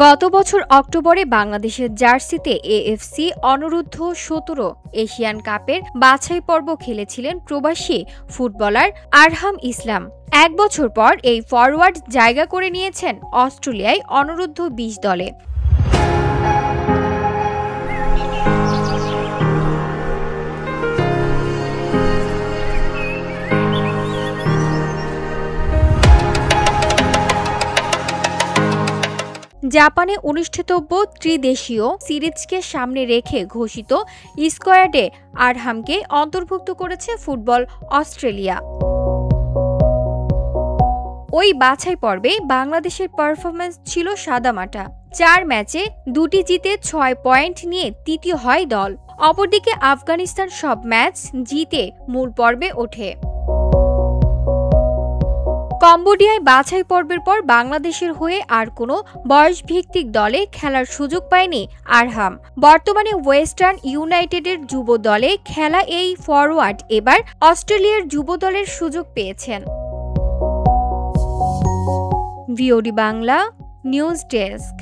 গত বছর অক্টোবরে বাংলাদেশের জার্সিতে এএফসি অনূর্ধ্ব 17 এশিয়ান কাপের বাছাই পর্ব খেলেছিলেন প্রবাসী ফুটবলার আরহাম ইসলাম। এক বছর পর এই ফরোয়ার্ড জায়গা করে নিয়েছেন অস্ট্রেলিয়ায় অনূর্ধ্ব 20 দলে। জাপানে অনুষ্ঠিতব্য ত্রিদেশীয় সিরিজকে সামনে রেখে ঘোষিত স্কোয়াডে আরহামকে অন্তর্ভুক্ত করেছে ফুটবল অস্ট্রেলিয়া। ওই বাছাই পর্বে বাংলাদেশের পারফরম্যান্স ছিল সাদামাটা। 4 ম্যাচে 2টি জিতে 6 পয়েন্ট নিয়ে তৃতীয় হয় দল। অপরদিকে আফগানিস্তান সব ম্যাচ জিতে মূল পর্বে ওঠে। কম্বোডিয়ায় বাছাই পর্বের পর বাংলাদেশের হয়ে আর কোনো বয়সভিত্তিক দলে খেলার সুযোগ পায়নি আরহাম। বর্তমানে ওয়েস্টার্ন ইউনাইটেডের যুব দলে খেলা এই ফরোয়ার্ড এবার অস্ট্রেলিয়ার যুব দলের সুযোগ পেয়েছেন। VOD Bangla news desk.